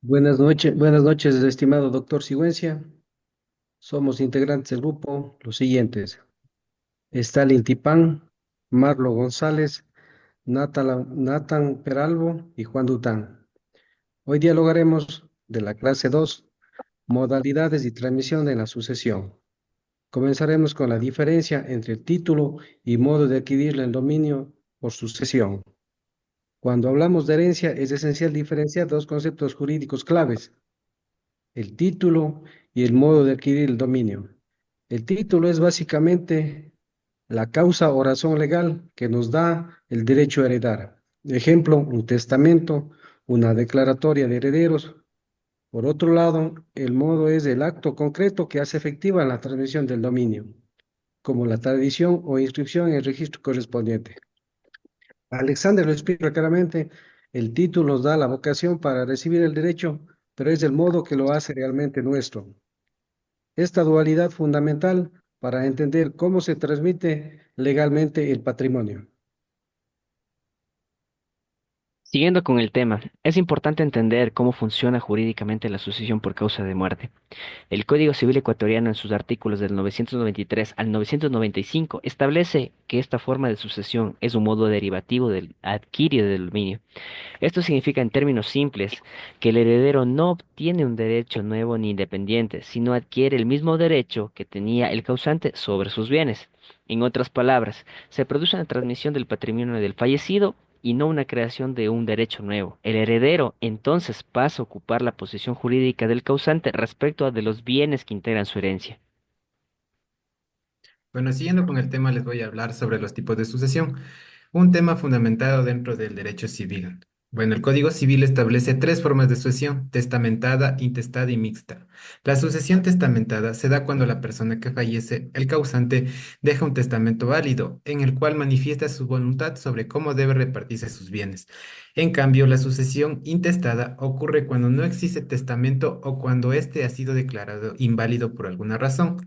Buenas noches, estimado doctor Sigüencia. Somos integrantes del grupo los siguientes: Stalin Tipán, Marlo González, Nathan Peralvo y Juan Dután. Hoy dialogaremos de la clase 2, modalidades y transmisión en la sucesión. Comenzaremos con la diferencia entre el título y modo de adquirir el dominio por sucesión. Cuando hablamos de herencia, es esencial diferenciar dos conceptos jurídicos claves: el título y el modo de adquirir el dominio. El título es básicamente la causa o razón legal que nos da el derecho a heredar. Ejemplo, un testamento, una declaratoria de herederos. Por otro lado, el modo es el acto concreto que hace efectiva la transmisión del dominio, como la tradición o inscripción en el registro correspondiente. Alexander lo explica claramente: el título nos da la vocación para recibir el derecho, pero es el modo que lo hace realmente nuestro. Esta dualidad fundamental para entender cómo se transmite legalmente el patrimonio. Siguiendo con el tema, es importante entender cómo funciona jurídicamente la sucesión por causa de muerte. El Código Civil ecuatoriano en sus artículos del 993 al 995 establece que esta forma de sucesión es un modo derivativo del adquirir del dominio. Esto significa en términos simples que el heredero no obtiene un derecho nuevo ni independiente, sino adquiere el mismo derecho que tenía el causante sobre sus bienes. En otras palabras, se produce una transmisión del patrimonio del fallecido y no una creación de un derecho nuevo. El heredero entonces pasa a ocupar la posición jurídica del causante respecto a de los bienes que integran su herencia. Bueno, siguiendo con el tema, les voy a hablar sobre los tipos de sucesión, un tema fundamentado dentro del derecho civil. Bueno, el Código Civil establece tres formas de sucesión: testamentada, intestada y mixta. La sucesión testamentada se da cuando la persona que fallece, el causante, deja un testamento válido en el cual manifiesta su voluntad sobre cómo debe repartirse sus bienes. En cambio, la sucesión intestada ocurre cuando no existe testamento o cuando éste ha sido declarado inválido por alguna razón.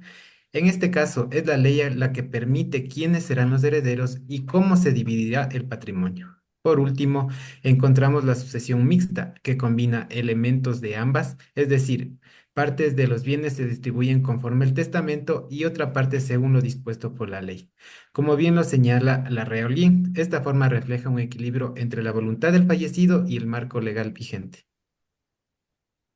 En este caso, es la ley la que permite quiénes serán los herederos y cómo se dividirá el patrimonio. Por último, encontramos la sucesión mixta, que combina elementos de ambas, es decir, partes de los bienes se distribuyen conforme el testamento y otra parte según lo dispuesto por la ley. Como bien lo señala la Real Ley, esta forma refleja un equilibrio entre la voluntad del fallecido y el marco legal vigente.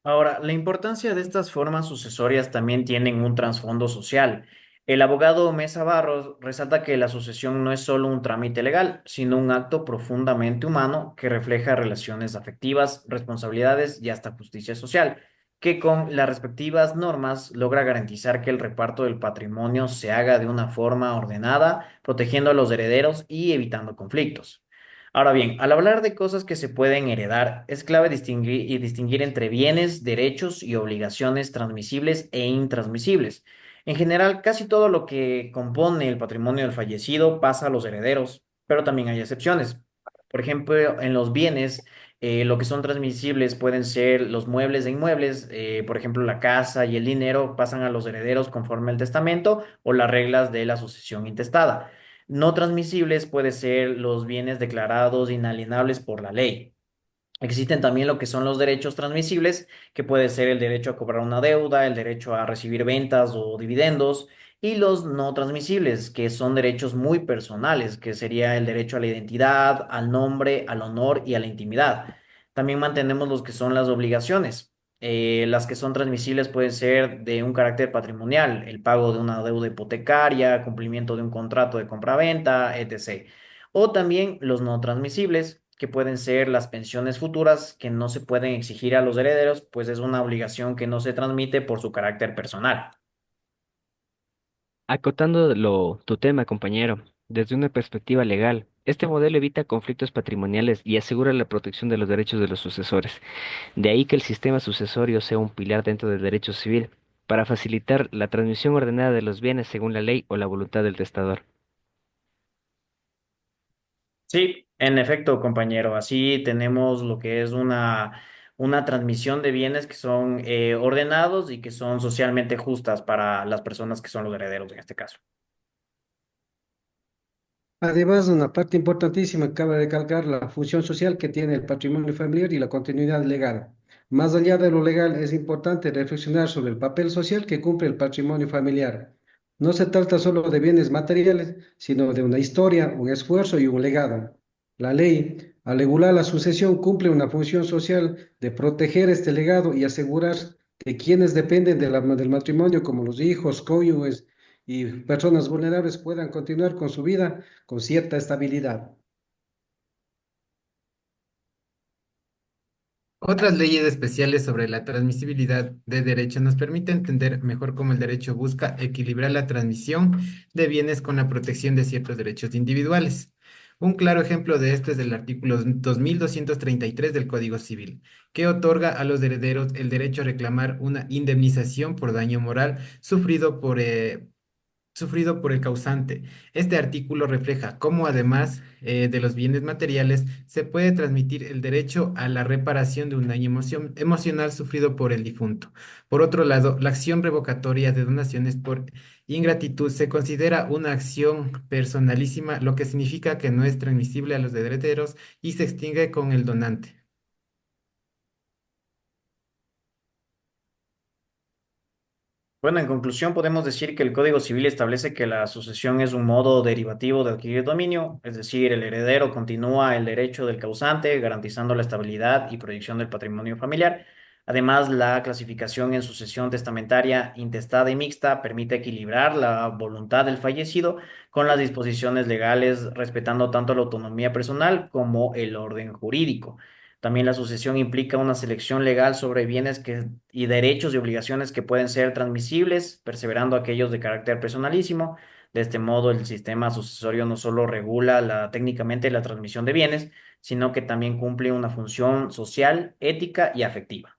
Ahora, la importancia de estas formas sucesorias también tienen un trasfondo social. El abogado Mesa Barros resalta que la sucesión no es solo un trámite legal, sino un acto profundamente humano que refleja relaciones afectivas, responsabilidades y hasta justicia social, que con las respectivas normas logra garantizar que el reparto del patrimonio se haga de una forma ordenada, protegiendo a los herederos y evitando conflictos. Ahora bien, al hablar de cosas que se pueden heredar, es clave distinguir entre bienes, derechos y obligaciones transmisibles e intransmisibles. En general, casi todo lo que compone el patrimonio del fallecido pasa a los herederos, pero también hay excepciones. Por ejemplo, en los bienes, lo que son transmisibles pueden ser los muebles e inmuebles, por ejemplo, la casa y el dinero pasan a los herederos conforme al testamento o las reglas de la sucesión intestada. No transmisibles puede ser los bienes declarados inalienables por la ley. Existen también lo que son los derechos transmisibles, que puede ser el derecho a cobrar una deuda, el derecho a recibir ventas o dividendos, y los no transmisibles, que son derechos muy personales, que sería el derecho a la identidad, al nombre, al honor y a la intimidad. También mantenemos los que son las obligaciones. Las que son transmisibles pueden ser de un carácter patrimonial, el pago de una deuda hipotecaria, cumplimiento de un contrato de compraventa, etc. O también los no transmisibles, que pueden ser las pensiones futuras que no se pueden exigir a los herederos, pues es una obligación que no se transmite por su carácter personal. Acotando tu tema, compañero, desde una perspectiva legal, este modelo evita conflictos patrimoniales y asegura la protección de los derechos de los sucesores. De ahí que el sistema sucesorio sea un pilar dentro del derecho civil, para facilitar la transmisión ordenada de los bienes según la ley o la voluntad del testador. Sí, en efecto, compañero, así tenemos lo que es una transmisión de bienes que son ordenados y que son socialmente justas para las personas que son los herederos en este caso. Además, una parte importantísima cabe recalcar la función social que tiene el patrimonio familiar y la continuidad legal. Más allá de lo legal, es importante reflexionar sobre el papel social que cumple el patrimonio familiar. No se trata solo de bienes materiales, sino de una historia, un esfuerzo y un legado. La ley, al regular la sucesión, cumple una función social de proteger este legado y asegurar que quienes dependen del matrimonio, como los hijos, cónyuges y personas vulnerables, puedan continuar con su vida con cierta estabilidad. Otras leyes especiales sobre la transmisibilidad de derechos nos permiten entender mejor cómo el derecho busca equilibrar la transmisión de bienes con la protección de ciertos derechos individuales. Un claro ejemplo de esto es el artículo 2233 del Código Civil, que otorga a los herederos el derecho a reclamar una indemnización por daño moral sufrido por el causante. Este artículo refleja cómo, además de los bienes materiales, se puede transmitir el derecho a la reparación de un daño emocional sufrido por el difunto. Por otro lado, la acción revocatoria de donaciones por ingratitud se considera una acción personalísima, lo que significa que no es transmisible a los herederos y se extingue con el donante. Bueno, en conclusión, podemos decir que el Código Civil establece que la sucesión es un modo derivativo de adquirir dominio, es decir, el heredero continúa el derecho del causante, garantizando la estabilidad y proyección del patrimonio familiar. Además, la clasificación en sucesión testamentaria, intestada y mixta permite equilibrar la voluntad del fallecido con las disposiciones legales, respetando tanto la autonomía personal como el orden jurídico. También la sucesión implica una selección legal sobre y derechos y obligaciones que pueden ser transmisibles, perseverando aquellos de carácter personalísimo. De este modo, el sistema sucesorio no solo regula técnicamente la transmisión de bienes, sino que también cumple una función social, ética y afectiva.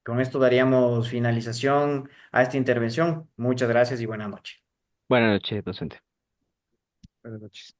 Con esto daríamos finalización a esta intervención. Muchas gracias y buenas noches. Buenas noches, docente. Buenas noches.